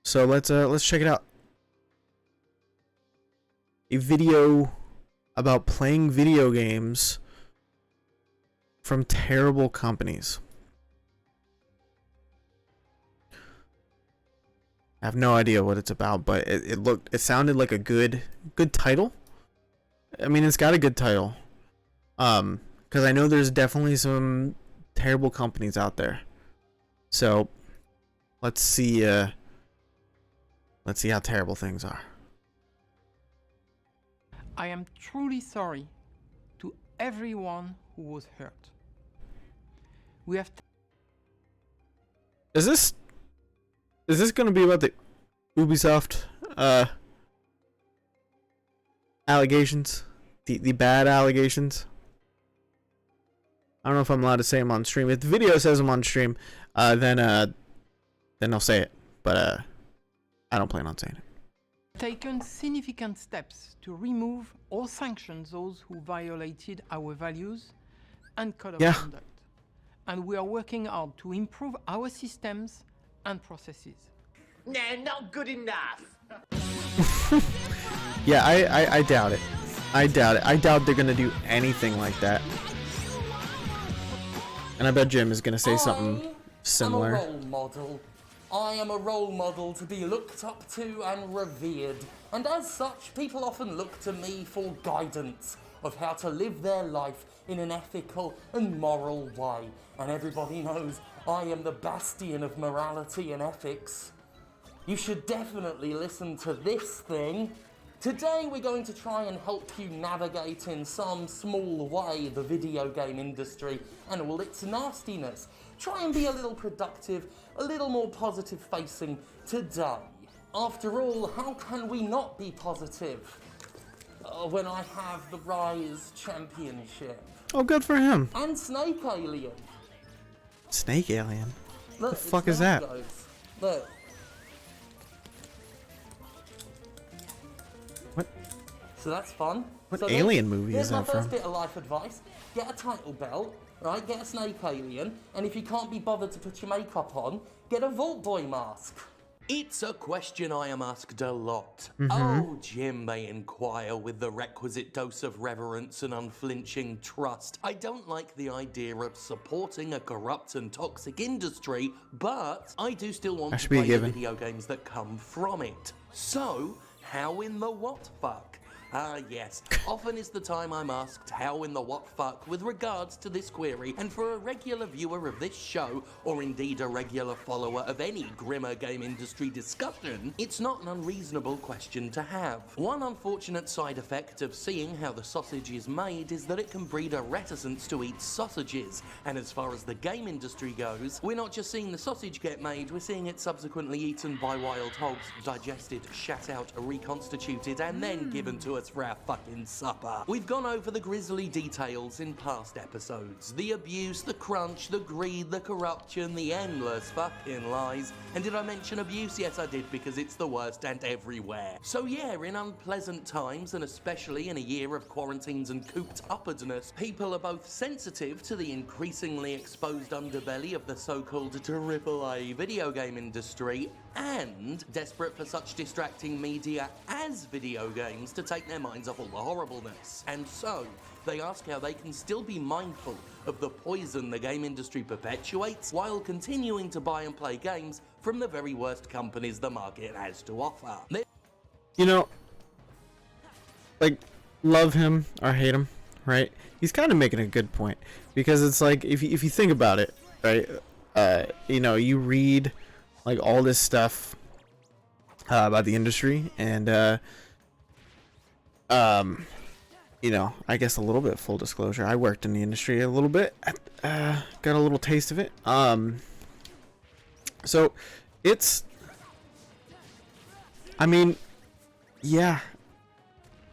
So let's check it out. A video about playing video games from terrible companies. I have no idea what it's about, but it sounded like a good title. I mean, it's got a good title. Because I know there's definitely some terrible companies out there. So let's see how terrible things are. I am truly sorry to everyone who was hurt. We have Is this going to be about the Ubisoft allegations? The bad allegations? I don't know if I'm allowed to say them on stream. If the video says them on stream, then I'll say it. But I don't plan on saying it. taken significant steps to remove or sanction those who violated our values and code of conduct. And we are working hard to improve our systems and processes. Nah, not good enough. Yeah, I doubt it. I doubt it. I doubt they're gonna do anything like that. And I bet Jim is gonna say something similar. I'm a role model. I am a role model to be looked up to and revered. And as such, people often look to me for guidance of how to live their life in an ethical and moral way. And everybody knows I am the bastion of morality and ethics. You should definitely listen to this thing. Today we're going to try and help you navigate in some small way the video game industry and all its nastiness. Try and be a little productive, a little more positive facing today. After all, how can we not be positive when I have the Rise Championship? Oh, good for him. And Snake Alien. Snake Alien? Look, the fuck is that? Look. What? So that's fun. What so alien movie is that Here's my first from? bit of life advice. Get a title belt, right? Get a Snake Alien. And if you can't be bothered to put your makeup on, get a Vault Boy mask. It's a question I am asked a lot. Oh, Jim may inquire with the requisite dose of reverence and unflinching trust. I don't like the idea of supporting a corrupt and toxic industry, but I do still want to play the video games that come from it. So, how in the what fuck? Ah, yes. Often is the time I'm asked how in the what fuck with regards to this query, and for a regular viewer of this show, or indeed a regular follower of any grimmer game industry discussion, it's not an unreasonable question to have. One unfortunate side effect of seeing how the sausage is made is that it can breed a reticence to eat sausages, and as far as the game industry goes, we're not just seeing the sausage get made, we're seeing it subsequently eaten by wild hogs, digested, shat out, reconstituted, and then given to us for our fucking supper. We've gone over the grisly details in past episodes. The abuse, the crunch, the greed, the corruption, the endless fucking lies. And did I mention abuse? Yes, I did, because it's the worst and everywhere. So yeah, in unpleasant times, and especially in a year of quarantines and cooped uppedness, people are both sensitive to the increasingly exposed underbelly of the so-called AAA video game industry, and desperate for such distracting media as video games to take their minds off all the horribleness. And so, they ask how they can still be mindful of the poison the game industry perpetuates while continuing to buy and play games from the very worst companies the market has to offer. You know, like, love him or hate him, right? He's kind of making a good point, because it's like, if you think about it, right, you know, you read like all this stuff about the industry, and you know, I guess a little bit full disclosure, I worked in the industry a little bit, got a little taste of it. So it's, I mean, yeah,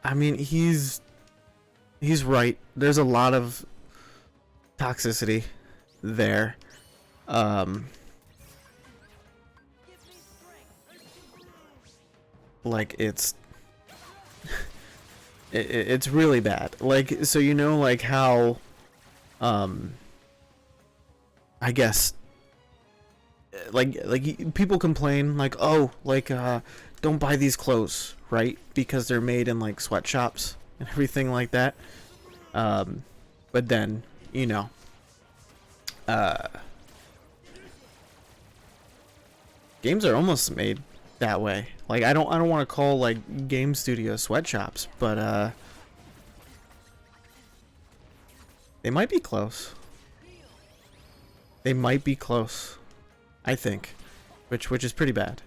I mean, he's right. There's a lot of toxicity there. Like, it's it's really bad. Like, so, you know, like how I guess people complain like, oh, like don't buy these clothes, right? Because they're made in like sweatshops and everything like that. But then, you know, games are almost made that way. Like I don't want to call like game studio sweatshops, but they might be close. They might be close, I think, which is pretty bad.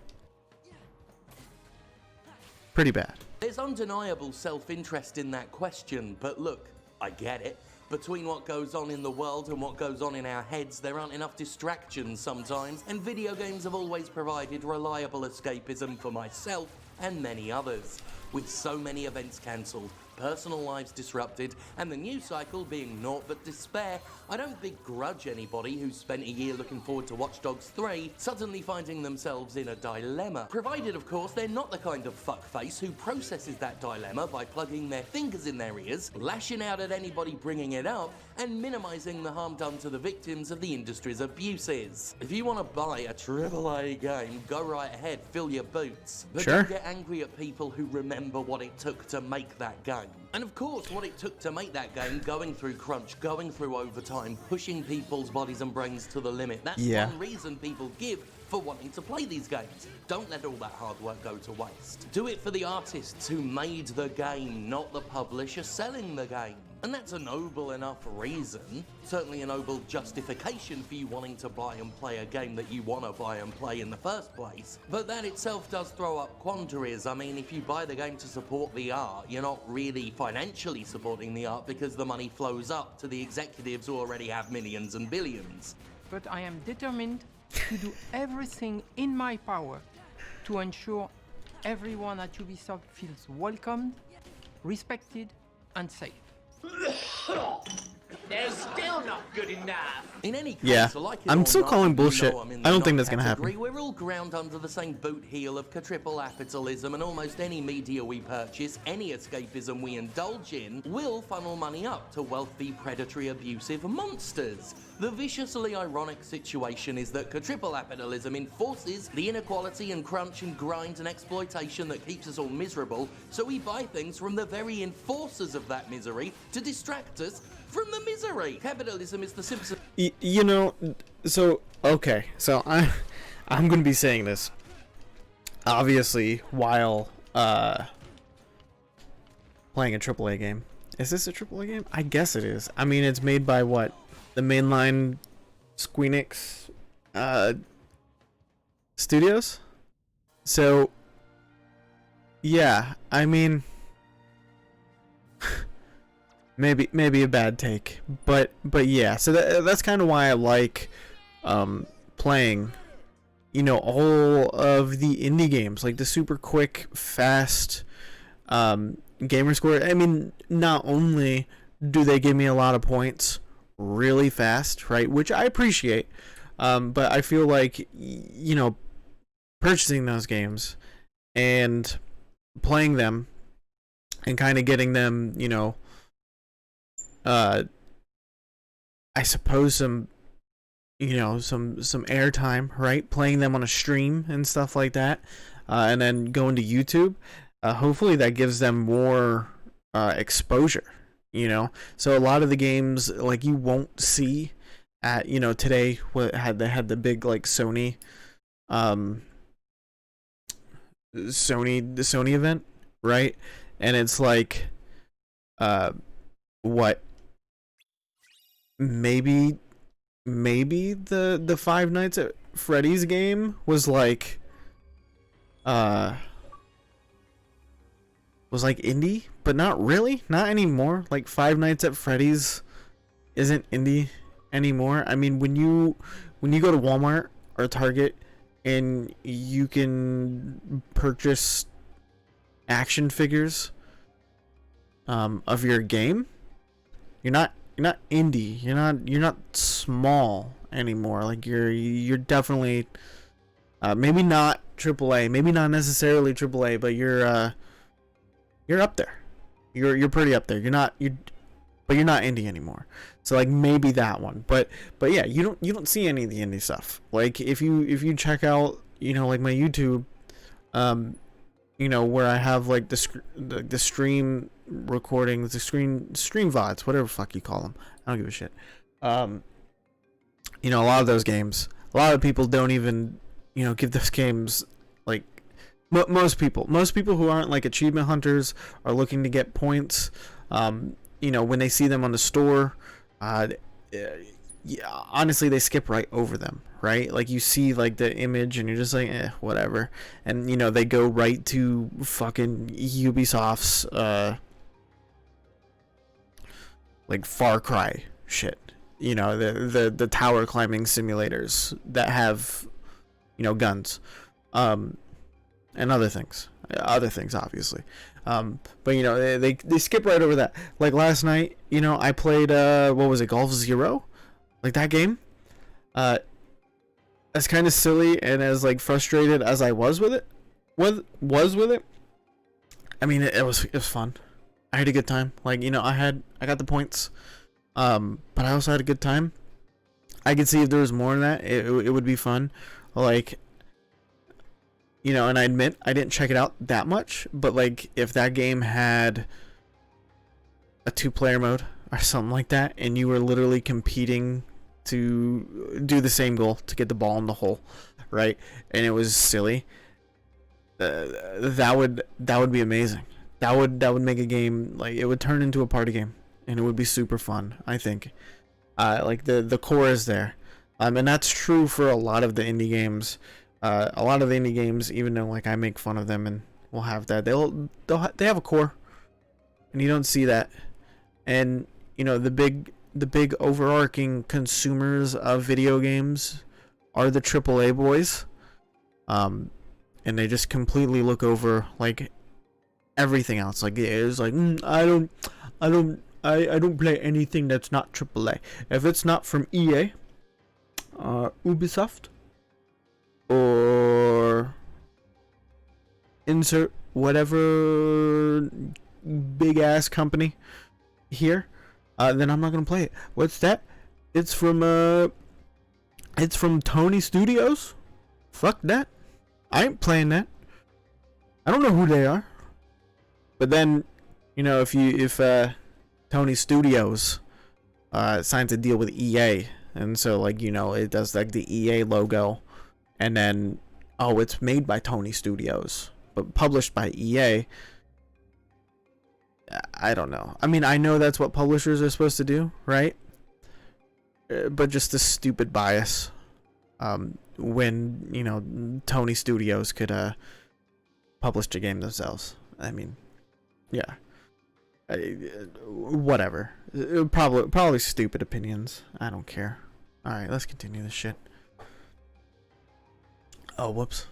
Pretty bad. There's undeniable self-interest in that question, but look, I get it. Between what goes on in the world and what goes on in our heads, there aren't enough distractions sometimes, and video games have always provided reliable escapism for myself and many others. With so many events cancelled, personal lives disrupted, and the news cycle being naught but despair, I don't begrudge anybody who's spent a year looking forward to Watch Dogs 3 suddenly finding themselves in a dilemma. Provided, of course, they're not the kind of fuckface who processes that dilemma by plugging their fingers in their ears, lashing out at anybody bringing it up, and minimising the harm done to the victims of the industry's abuses. If you want to buy a AAA game, go right ahead, fill your boots. But Sure. don't get angry at people who remember what it took to make that game. And of course, what it took to make that game, going through crunch, going through overtime, pushing people's bodies and brains to the limit. That's one reason people give for wanting to play these games. Don't let all that hard work go to waste. Do it for the artists who made the game, not the publisher selling the game. And that's a noble enough reason, certainly a noble justification for you wanting to buy and play a game that you want to buy and play in the first place. But that itself does throw up quandaries. I mean, if you buy the game to support the art, you're not really financially supporting the art because the money flows up to the executives who already have millions and billions. But I am determined to do everything in my power to ensure everyone at Ubisoft feels welcomed, respected, and safe. They're still not good enough. In any case, Yeah, like it I'm or still not, calling you bullshit. know I'm in I don't the think not that's gonna category. happen. We're all ground under the same boot heel of triple capitalism, and almost any media we purchase, any escapism we indulge in, will funnel money up to wealthy, predatory, abusive monsters. The viciously ironic situation is that triple capitalism enforces the inequality and crunch and grind and exploitation that keeps us all miserable, so we buy things from the very enforcers of that misery to distract us from the misery. Capitalism is the simplest. You know, so okay, so I'm gonna be saying this obviously while playing a AAA game. Is this a AAA game? I guess it is. I mean, it's made by what, the mainline Squeenix studios. So yeah, I mean. Maybe a bad take, but yeah. So that's kind of why I like playing, you know, all of the indie games, like the super quick, fast gamer score. I mean, not only do they give me a lot of points really fast, right, which I appreciate, but I feel like, you know, purchasing those games and playing them and kind of getting them, you know, I suppose some airtime, right? Playing them on a stream and stuff like that, and then going to YouTube. Hopefully that gives them more exposure, you know. So a lot of the games, like, you won't see at, you know, today they had the big, like, Sony event, right? And it's like what, maybe the Five Nights at Freddy's game was like indie, but not really, not anymore. Like, Five Nights at Freddy's isn't indie anymore. I mean, when you go to Walmart or Target and you can purchase action figures of your game, you're not indie. You're not small anymore. Like, you're definitely maybe not AAA, maybe not necessarily AAA, but you're up there. You're pretty up there. but you're not indie anymore. So like maybe that one, but yeah, you don't see any of the indie stuff. Like if you check out, you know, like my YouTube, you know, where I have like the stream recordings, the stream VODs, whatever the fuck you call them. I don't give a shit. You know, a lot of those games, a lot of people don't even, you know, give those games like most people who aren't like achievement hunters are looking to get points. You know, when they see them on the store, yeah, honestly, they skip right over them, right? Like you see like the image and you're just like, whatever. And you know, they go right to fucking Ubisoft's like Far Cry shit. You know, the tower climbing simulators that have, you know, guns, and other things obviously. But you know, they skip right over that. Like last night, you know, I played what was it, Golf Zero? Like that game, as kind of silly and as like frustrated as I was with it, I mean, it was fun. I had a good time. Like, you know, I got the points, but I also had a good time. I could see if there was more in that, it would be fun. Like, you know, and I admit I didn't check it out that much, but like if that game had a 2-player mode or something like that, and you were literally competing to do the same goal to get the ball in the hole, right? And it was silly. That would be amazing. That would make a game, like, it would turn into a party game, and it would be super fun. I think, like the core is there, and that's true for a lot of the indie games. A lot of the indie games, even though like I make fun of them and will have that, they have a core, and you don't see that. And you know, the big overarching consumers of video games are the AAA boys, and they just completely look over like everything else. Like it's like I don't play anything that's not AAA. If it's not from EA, Ubisoft, or insert whatever big ass company here, then I'm not gonna play it. What's that? It's from Tony Studios. Fuck that. I ain't playing that. I don't know who they are. But then, you know, if Tony Studios signs a deal with EA, and so like, you know, it does like the EA logo, and then, oh, it's made by Tony Studios but published by EA. I don't know. I mean, I know that's what publishers are supposed to do, right? But just the stupid bias, when, you know, Tony Studios could publish a game themselves. I mean, yeah. Whatever. Probably stupid opinions. I don't care. Alright, let's continue this shit. Oh, whoops.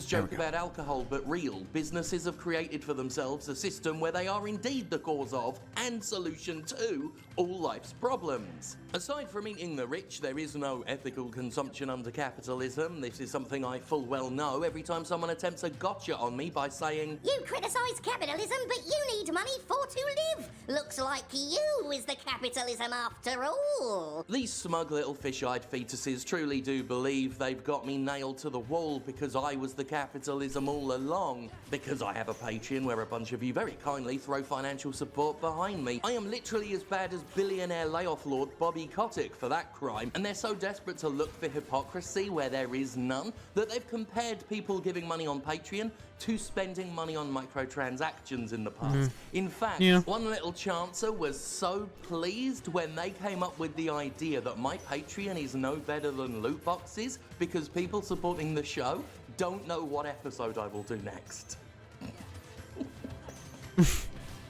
Joke about alcohol, but real businesses have created for themselves a system where they are indeed the cause of and solution to all life's problems. Aside from eating the rich, there is no ethical consumption under capitalism. This is something I full well know every time someone attempts a gotcha on me by saying, "You criticise capitalism, but you need money for to live. Looks like you is the capitalism after all." These smug little fish-eyed fetuses truly do believe they've got me nailed to the wall because I was the capitalism all along. Because I have a Patreon where a bunch of you very kindly throw financial support behind me. I am literally as bad as billionaire layoff lord Bobby Kotick for that crime, and they're so desperate to look for hypocrisy where there is none that they've compared people giving money on Patreon to spending money on microtransactions in the past. In fact, one little chancer was so pleased when they came up with the idea that my Patreon is no better than loot boxes because people supporting the show don't know what episode I will do next.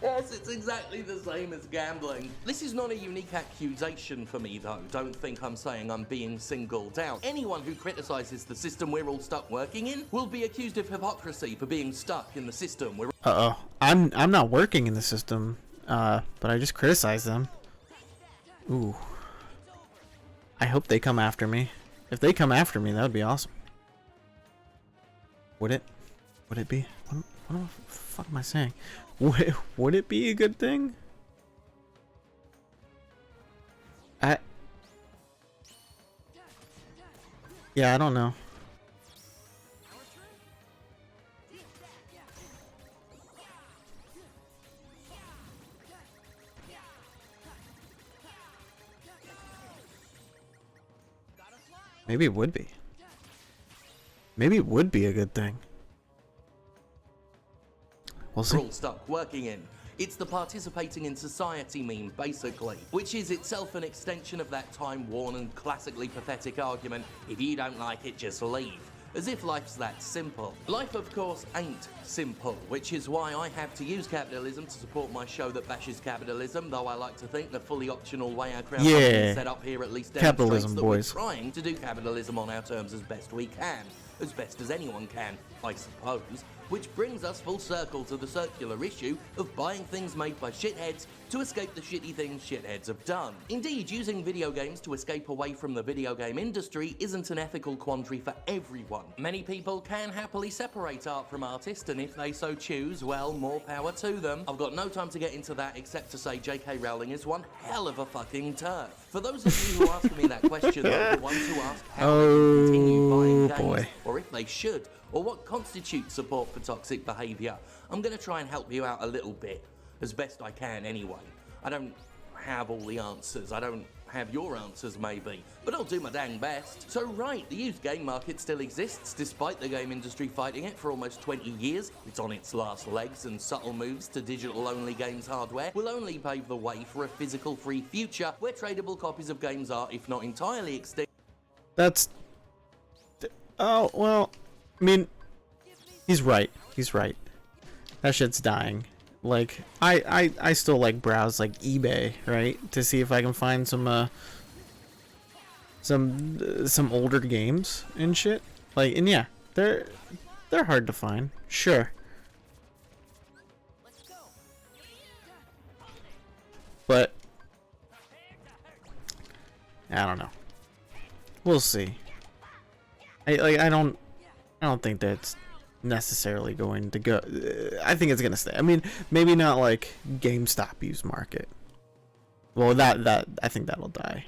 Yes, it's exactly the same as gambling. This is not a unique accusation for me, though. Don't think I'm saying I'm being singled out. Anyone who criticizes the system we're all stuck working in will be accused of hypocrisy for being stuck in the system we're... I'm not working in the system, but I just criticize them. Ooh. I hope they come after me. If they come after me, that would be awesome. Would it? Would it be? What the fuck am I saying? Would it be a good thing? Yeah, I don't know. Maybe it would be. Maybe it would be a good thing. We'll see. We're all stuck working in. It's the participating in society meme, basically, which is itself an extension of that time-worn and classically pathetic argument, if you don't like it, just leave. As if life's that simple. Life, of course, ain't simple, which is why I have to use capitalism to support my show that bashes capitalism, though I like to think the fully optional way our crowdfunding is set up here at least demonstrates Capitalism, that boys. we're trying to do capitalism on our terms as best we can. As best as anyone can, I suppose. Which brings us full circle to the circular issue of buying things made by shitheads to escape the shitty things shitheads have done. Indeed, using video games to escape away from the video game industry isn't an ethical quandary for everyone. Many people can happily separate art from artist, and if they so choose, well, more power to them. I've got no time to get into that except to say J.K. Rowling is one hell of a fucking turf. For those of you who ask me that question, though, the ones who ask how they can continue buying games, boy. or if they should, or what constitutes support for toxic behaviour, I'm going to try and help you out a little bit, as best I can anyway. I don't have all the answers, I don't have your answers maybe, but I'll do my dang best. So right, the used game market still exists, despite the game industry fighting it for almost 20 years. It's on its last legs, and subtle moves to digital-only games hardware will only pave the way for a physical-free future, where tradable copies of games are, if not entirely extinct. That's... Oh, well... I mean, he's right. He's right. That shit's dying. Like, I still like browse like eBay, right, to see if I can find some older games and shit. Like, and yeah, they're hard to find. Sure. But I don't know. We'll see. I don't think that's necessarily going to go. I think it's gonna stay. I mean, maybe not like GameStop used market. Well, that I think that'll die.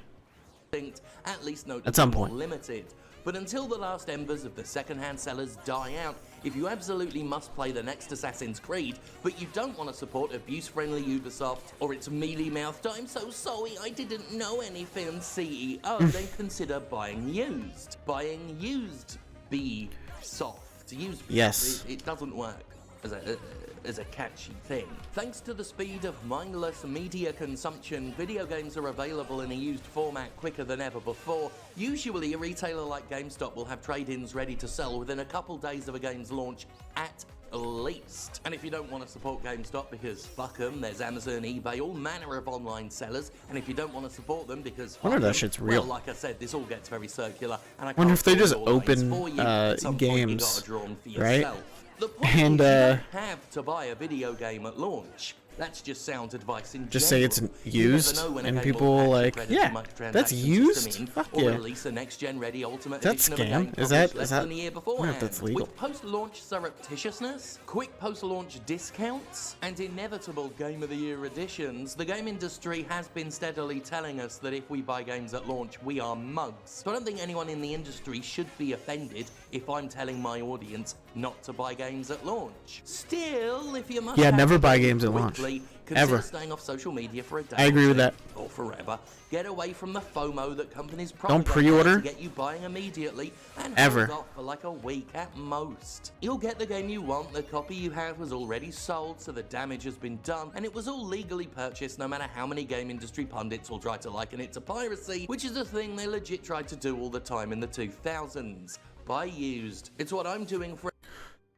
At least At some point. limited. But until the last embers of the second-hand sellers die out, if you absolutely must play the next Assassin's Creed, but you don't want to support abuse-friendly Ubisoft, or its mealy-mouthed "I'm so sorry, I didn't know anything" CEO, then consider buying used. Buying used. Be soft. Used. Yes. It doesn't work as a catchy thing. Thanks to the speed of mindless media consumption, video games are available in a used format quicker than ever before. Usually a retailer like GameStop will have trade-ins ready to sell within a couple days of a game's launch at least. And if you don't want to support GameStop because fuck them, there's Amazon, eBay, all manner of online sellers. And if you don't want to support them because Wonder if that them, shit's real. well, like I said, this all gets very circular. And I Wonder can't if they do just it all days open, for you. At some point, you games, gotta draw 'em for right? yourself. The point And, is you don't have to buy a video game at launch. That's just sound advice in Just general. say it's You never used, know when a and game will people patch like, credit yeah, to that's microtransactions used? system in, Fuck or yeah. release a next-gen ready ultimate That's edition of a scam. game Is that- published less is that- than a year I wonder beforehand. if that's legal. With post-launch surreptitiousness, quick post-launch discounts, and inevitable Game of the Year editions, the game industry has been steadily telling us that if we buy games at launch, we are mugs. So I don't think anyone in the industry should be offended if I'm telling my audience not to buy games at launch. Still, if you must Yeah, have never to buy go games at launch. quickly, consider Ever. staying off social media for a day. I agree or with two, that. or forever. Get away from the FOMO that companies Don't propagate pre-order. to get you buying immediately, and Ever. hold off for like a week at most. You'll get the game you want, the copy you have was already sold, so the damage has been done, and it was all legally purchased no matter how many game industry pundits will try to liken it to piracy, which is a thing they legit tried to do all the time in the 2000s. Buy used. It's what I'm doing for...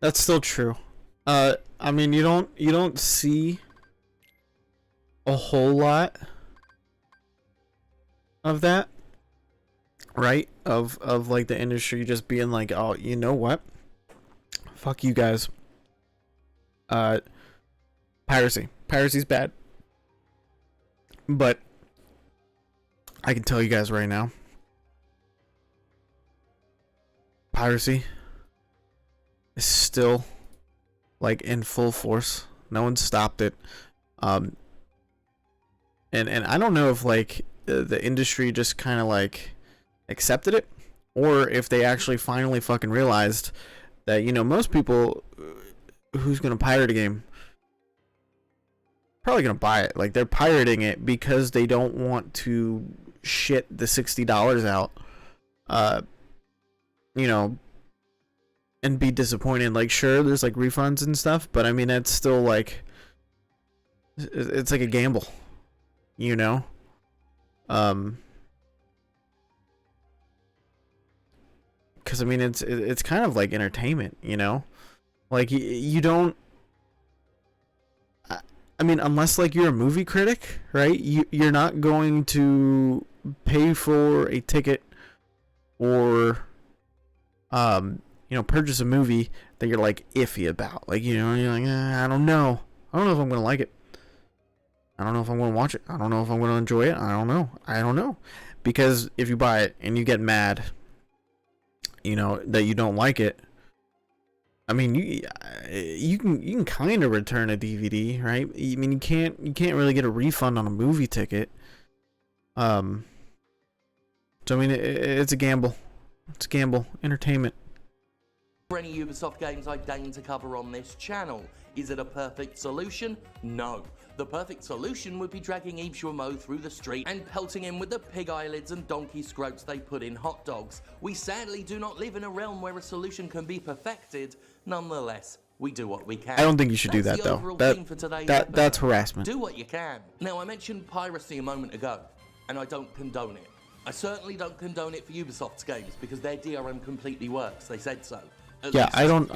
That's still true. I mean, you don't see a whole lot of that, right? Of like the industry just being like, oh, you know what? Fuck you guys. Piracy's bad. But I can tell you guys right now, piracy is still like in full force. No one stopped it. And I don't know if like the industry just kind of like accepted it, or if they actually finally fucking realized that, you know, most people who's gonna pirate a game probably gonna buy it. Like, they're pirating it because they don't want to shit the $60 out, you know, and be disappointed. Like, sure, there's like refunds and stuff, but I mean, it's still like, it's like a gamble, you know. Because I mean, it's kind of like entertainment, you know. Like, you don't. I mean, unless like you're a movie critic, right? You're not going to pay for a ticket or you know, purchase a movie that you're like iffy about. Like, you know, you're like, I don't know. I don't know if I'm gonna like it. I don't know if I'm gonna watch it. I don't know if I'm gonna enjoy it. I don't know. Because if you buy it and you get mad, you know, that you don't like it, I mean, you can kind of return a DVD, right? I mean, you can't really get a refund on a movie ticket. So I mean, it's a gamble. It's a gamble. Entertainment. For any Ubisoft games I deign to cover on this channel, is it a perfect solution? No. The perfect solution would be dragging Yves Guillemot through the street and pelting him with the pig eyelids and donkey scrotes they put in hot dogs. We sadly do not live in a realm where a solution can be perfected. Nonetheless, we do what we can. I don't think you should do that, though. That's harassment. Do what you can. Now, I mentioned piracy a moment ago, and I don't condone it. I certainly don't condone it for Ubisoft's games because their DRM completely works. They said so. Yeah, I don't.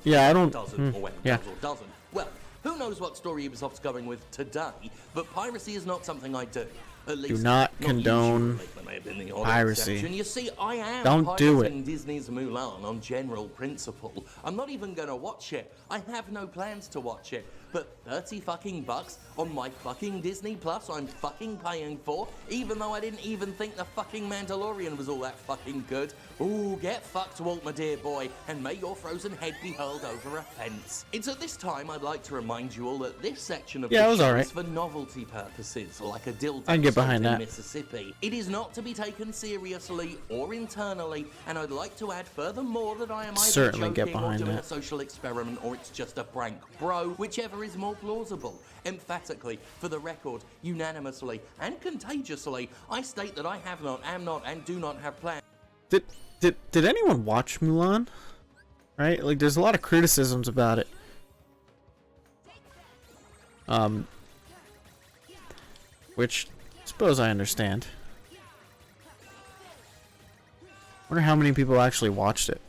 Yeah, I don't. Doesn't, or when it does or doesn't. Well, who knows what story Ubisoft's going with today, but piracy is not something I do. At least, do not condone piracy. You see, I am don't do it. Disney's Mulan on general principle. I'm not even gonna watch it. I have no plans to watch it. But 30 fucking bucks on my fucking Disney Plus I'm fucking paying for, even though I didn't even think the fucking Mandalorian was all that fucking good. Ooh, get fucked, Walt, my dear boy, and may your frozen head be hurled over a fence. It's at this time I'd like to remind you all that this section of the show is for novelty purposes, like a dildo I can get behind in that. Mississippi. It is not to be taken seriously or internally, and I'd like to add furthermore that I am either Certainly get joking or behind doing that. a social experiment, or it's just a prank, bro, whichever is more plausible. Emphatically, for the record, unanimously, and contagiously, I state that I have not, am not, and do not have plans. Did anyone watch Mulan? Right? Like, there's a lot of criticisms about it. Which I suppose I understand. Wonder how many people actually watched it.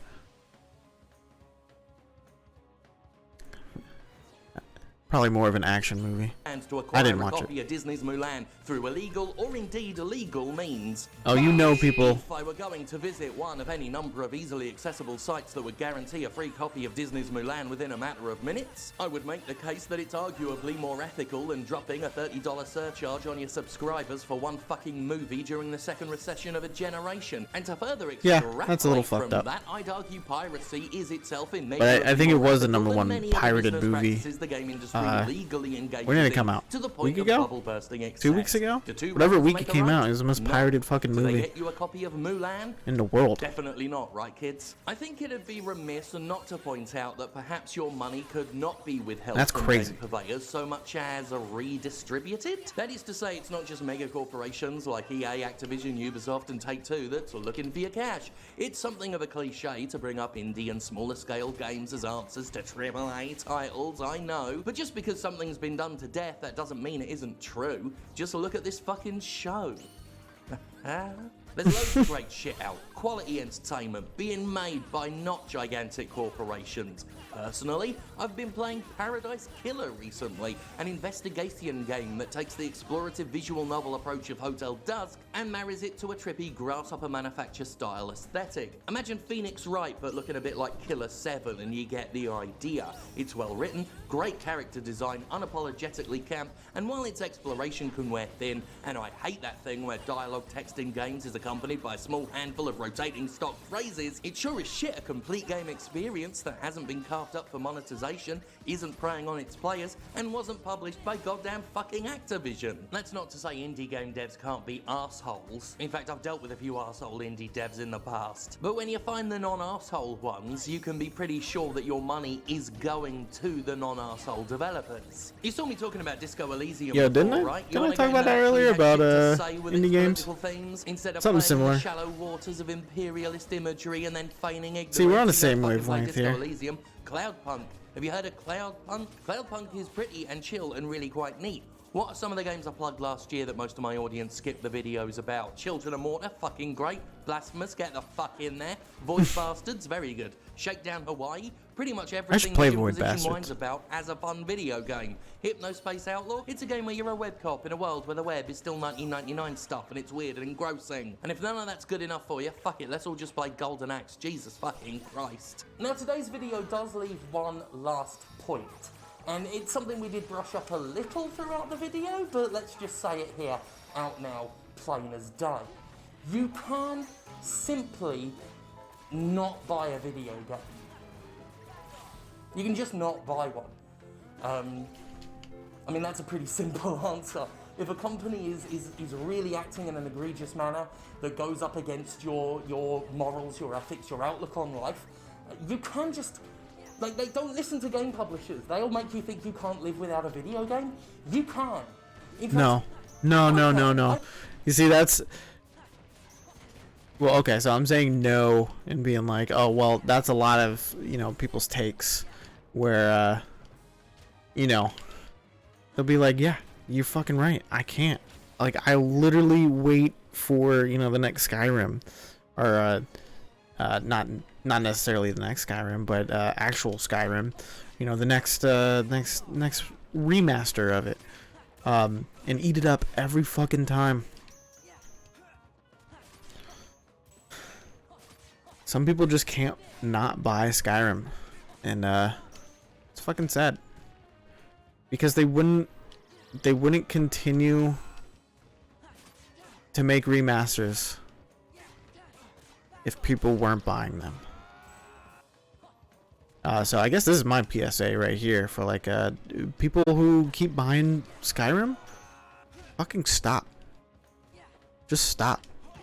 Probably more of an action movie. I didn't watch it. Of Disney's Mulan through illegal or indeed illegal means. Oh, you know people. If I were going to visit one of any number of easily accessible sites that would guarantee a free copy of Disney's Mulan within a matter of minutes, I would make the case that it's arguably more ethical than dropping a $30 surcharge on your subscribers for one fucking movie during the second recession of a generation. And to further extrapolate that's a little from fucked up. that, I'd argue piracy is itself in But I think it was the ethical number than one many other pirated business movie. practices the game industry legally engages When did it in, come out? to the A point week of ago? bubble bursting excess. 2 weeks ago? Do two Whatever wrongs week make it a came right? out, it was the most No. pirated fucking Do they movie get you a copy of Mulan? in the world. Definitely not, right, kids? I think it'd be remiss and not to point out that perhaps your money could not be withheld That's from crazy. game purveyors so much as redistributed. That is to say, it's not just mega corporations like EA, Activision, Ubisoft, and Take-Two that's looking for your cash. It's something of a cliche to bring up indie and smaller scale games as answers to AAA titles, I know. But just because something's been done to death, that doesn't mean it isn't true. Just look at this fucking show. There's loads of great shit out. Quality entertainment being made by not gigantic corporations. Personally, I've been playing Paradise Killer recently, an investigation game that takes the explorative visual novel approach of Hotel Dusk and marries it to a trippy grasshopper manufacture style aesthetic. Imagine Phoenix Wright but looking a bit like Killer 7 and you get the idea. It's well written, great character design, unapologetically camp, and while its exploration can wear thin, and I hate that thing where dialogue text in games is accompanied by a small handful of rotating stock phrases, it's sure as shit a complete game experience that hasn't been carved up for monetization, isn't preying on its players, and wasn't published by goddamn fucking Activision. That's not to say indie game devs can't be arseholes. In fact, I've dealt with a few arsehole indie devs in the past. But when you find the non-arsehole ones, you can be pretty sure that your money is going to the non-arsehole developers. You saw me talking about Disco Elysium Yeah, before, didn't I? right? Didn't I talk about that earlier about indie games? Themes, instead of Something playing in similar. the shallow waters of imperialist imagery and then feigning ignorance. See, we're on the you same fucking play wavelength Disco here. Elysium, Cloudpunk. Have you heard of Cloudpunk? Cloudpunk is pretty and chill and really quite neat. What are some of the games I plugged last year that most of my audience skipped the videos about? Children of Mortar, fucking great. Blasphemous, get the fuck in there. Void Bastards, very good. Shakedown Hawaii, pretty much everything play that Void Position Bastards. whines about as a fun video game. Hypnospace Outlaw, it's a game where you're a web cop in a world where the web is still 1999 stuff and it's weird and engrossing. And if none of that's good enough for you, fuck it, let's all just play Golden Axe. Jesus fucking Christ. Now, today's video does leave one last point. And it's something we did brush up a little throughout the video, but let's just say it here, out now, plain as day. You can simply not buy a video game. You can just not buy one. I mean, that's a pretty simple answer. If a company is really acting in an egregious manner that goes up against your morals, your ethics, your outlook on life, you can just... Like, they don't listen to game publishers. They'll make you think you can't live without a video game. You can. In fact, No. You see, that's... Well, okay, so I'm saying no and being like, oh, well, that's a lot of, people's takes where, they'll be like, yeah, you're fucking right. I can't. Like, I literally wait for, the next Skyrim. Or, not necessarily the next Skyrim, but actual Skyrim, the next remaster of it, and eat it up every fucking time. Some people just can't not buy Skyrim, and it's fucking sad because they wouldn't continue to make remasters if people weren't buying them. So I guess this is my PSA right here for like people who keep buying Skyrim. Fucking stop. Just stop.